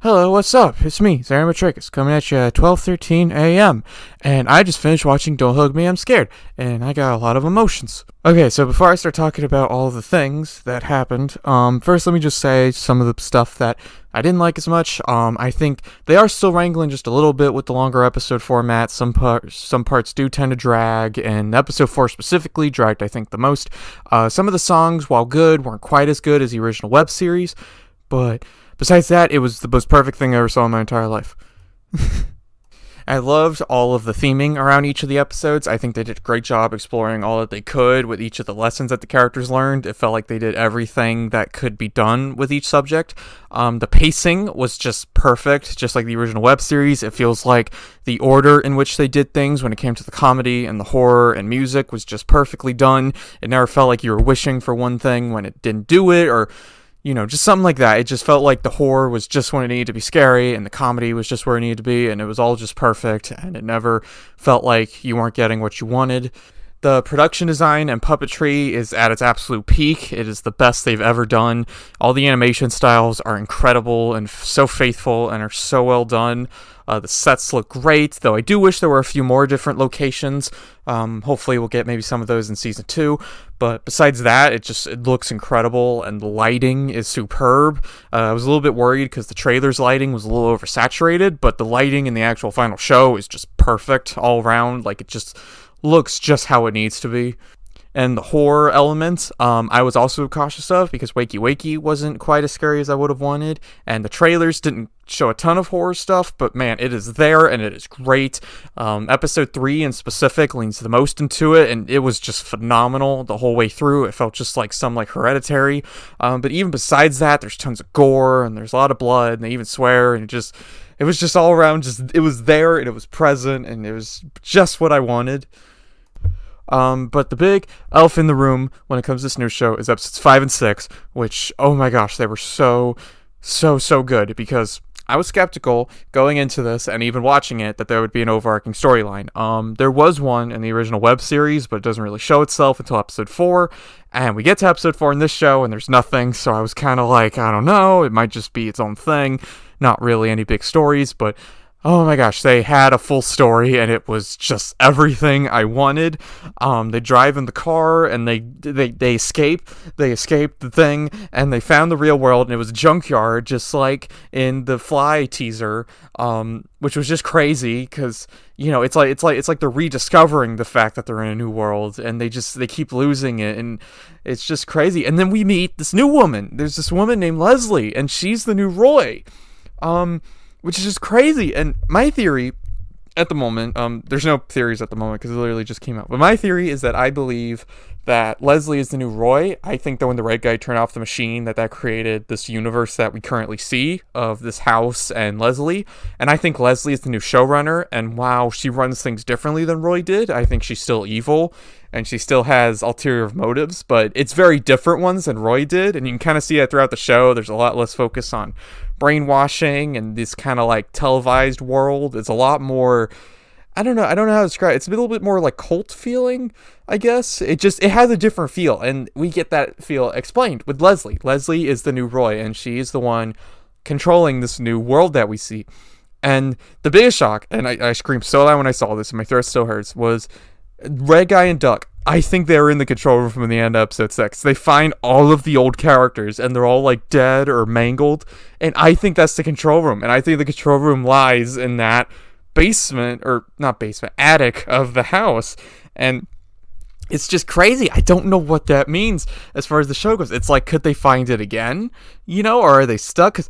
Hello, what's up? It's me, Zara Matricus, coming at you at 12:13 a.m. And I just finished watching Don't Hug Me, I'm Scared, and I got a lot of emotions. Okay, so before I start talking about all the things that happened, first let me just say some of the stuff that I didn't like as much. I think they are still wrangling just a little bit with the longer episode format. Some parts do tend to drag, and episode 4 specifically dragged, I think, the most. Some of the songs, while good, weren't quite as good as the original web series, but besides that, it was the most perfect thing I ever saw in my entire life. I loved all of the theming around each of the episodes. I think they did a great job exploring all that they could with each of the lessons that the characters learned. It felt like they did everything that could be done with each subject. The pacing was just perfect, just like the original web series. It feels like the order in which they did things when it came to the comedy and the horror and music was just perfectly done. It never felt like you were wishing for one thing when it didn't do it, or just something like that. It just felt like the horror was just when it needed to be scary, and the comedy was just where it needed to be, and it was all just perfect, and it never felt like you weren't getting what you wanted. The production design and puppetry is at its absolute peak. It is the best they've ever done. All the animation styles are incredible and so faithful and are so well done. The sets look great, though I do wish there were a few more different locations. Hopefully we'll get maybe some of those in season 2. But besides that, it looks incredible, and the lighting is superb. I was a little bit worried because the trailer's lighting was a little oversaturated, but the lighting in the actual final show is just perfect all around. Like, it just looks just how it needs to be. And the horror elements, I was also cautious of, because Wakey Wakey wasn't quite as scary as I would have wanted, and the trailers didn't show a ton of horror stuff, but man, it is there, and it is great. Episode 3 in specific leans the most into it, and it was just phenomenal the whole way through. It felt just like Hereditary, but even besides that, there's tons of gore, and there's a lot of blood, and they even swear, and it was just all around, it was there, and it was present, and it was just what I wanted. But the big elf in the room when it comes to this new show is episodes 5 and 6, which, oh my gosh, they were so good, because I was skeptical going into this and even watching it that there would be an overarching storyline. There was one in the original web series, but it doesn't really show itself until episode 4, and we get to episode 4 in this show, and there's nothing, so I was kind of like, I don't know, it might just be its own thing, not really any big stories, but oh my gosh, they had a full story, and it was just everything I wanted. They drive in the car, and they escape. They escaped the thing, and they found the real world, and it was a junkyard, just like in the Fly teaser, which was just crazy, because it's like they're rediscovering the fact that they're in a new world, and they keep losing it, and it's just crazy. And then we meet this new woman. There's this woman named Leslie, and she's the new Roy. Which is just crazy. And my theory at the moment, there's no theories at the moment because it literally just came out, but my theory is that I believe that Leslie is the new Roy. I think that when the red guy turned off the machine, that created this universe that we currently see of this house and Leslie. And I think Leslie is the new showrunner, and while she runs things differently than Roy did, I think she's still evil, and she still has ulterior motives, but it's very different ones than Roy did, and you can kind of see that throughout the show. There's a lot less focus on brainwashing and this kind of like televised world. It's a lot more, I don't know how to describe it. It's a little bit more like cult feeling, I guess. It has a different feel, and we get that feel explained with Leslie. Leslie is the new Roy, and she is the one controlling this new world that we see. And the biggest shock, and I screamed so loud when I saw this, and my throat still hurts, was Red Guy and Duck. I think they're in the control room from the end of episode 6. They find all of the old characters, and they're all like dead or mangled, and I think that's the control room, and I think the control room lies in that attic of the house, and it's just crazy. I don't know what that means as far as the show goes. It's like, could they find it again, or are they stuck? 'Cause,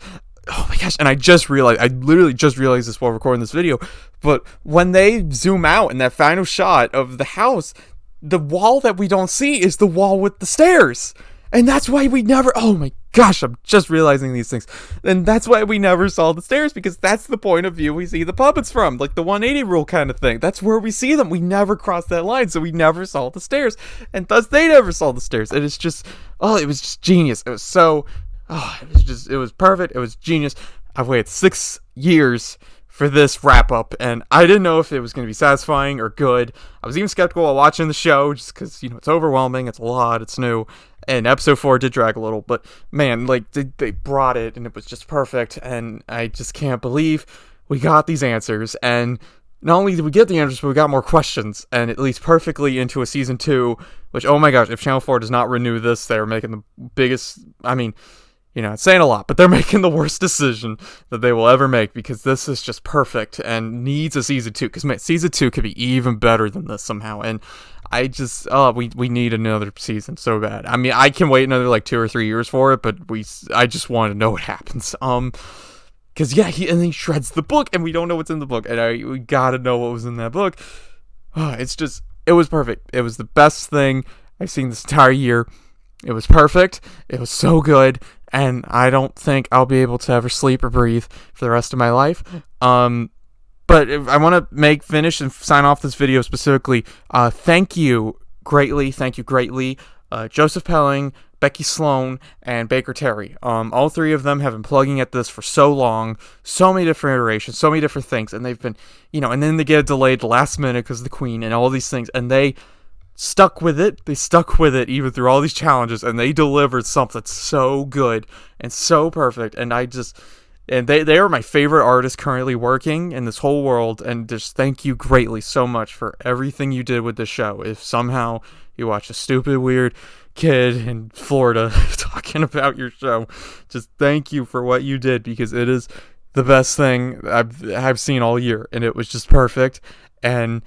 oh my gosh, and I literally just realized this while recording this video, but when they zoom out in that final shot of the house, the wall that we don't see is the wall with the stairs. And that's why we never, oh my gosh, I'm just realizing these things. And that's why we never saw the stairs, because that's the point of view we see the puppets from, like the 180 rule kind of thing. That's where we see them. We never crossed that line, so we never saw the stairs. And thus they never saw the stairs. And it's just, it was just genius. It was it was perfect. It was genius. I've waited 6 years for this wrap up, and I didn't know if it was going to be satisfying or good. I was even skeptical while watching the show, just because it's overwhelming, it's a lot, it's new, And episode 4 did drag a little, but man, like they brought it, and it was just perfect. And I just can't believe we got these answers. And not only did we get the answers, but we got more questions, and it leads perfectly into a season 2. Which, oh my gosh, if Channel 4 does not renew this, they're making the biggest. I mean, it's saying a lot, but they're making the worst decision that they will ever make, because this is just perfect and needs a season 2. Because season 2 could be even better than this somehow. And I just, we need another season so bad. I mean, I can wait another like 2 or 3 years for it, but I just want to know what happens. Because yeah, he shreds the book, and we don't know what's in the book, and we gotta know what was in that book. It was perfect. It was the best thing I've seen this entire year. It was perfect. It was so good. And I don't think I'll be able to ever sleep or breathe for the rest of my life. But I want to finish and sign off this video specifically. Thank you greatly, Joseph Pelling, Becky Sloan, and Baker Terry. All 3 of them have been plugging at this for so long, so many different iterations, so many different things, and they've been, and then they get delayed the last minute because of the Queen and all these things, and they stuck with it. They stuck with it even through all these challenges, and they delivered something so good and so perfect. And they are my favorite artists currently working in this whole world. And just thank you greatly so much for everything you did with the show. If somehow you watch a stupid, weird kid in Florida talking about your show, just thank you for what you did, because it is the best thing I've seen all year, and it was just perfect. And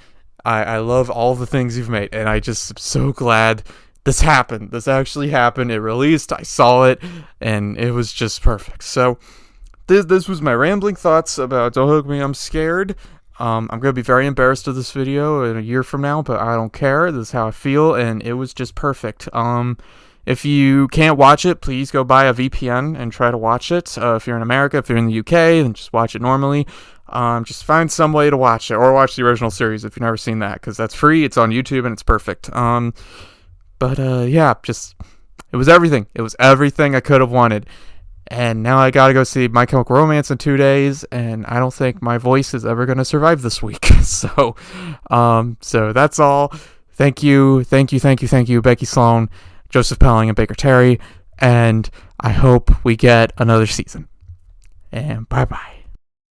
I love all the things you've made, and I just am so glad this happened. This actually happened. It released. I saw it, and it was just perfect. So this was my rambling thoughts about Don't Hug Me, I'm Scared. I'm going to be very embarrassed of this video in a year from now, but I don't care. This is how I feel, and it was just perfect. If you can't watch it, please go buy a VPN and try to watch it. If you're in America, if you're in the UK, then just watch it normally. Just find some way to watch it, or watch the original series if you've never seen that, because that's free. It's on YouTube, and it's perfect. Yeah, it was everything. It was everything I could have wanted. And now I gotta go see My Chemical Romance in 2 days, and I don't think my voice is ever gonna survive this week. So that's all. Thank you, Becky Sloan, Joseph Pelling, and Baker Terry, and I hope we get another season. And bye-bye.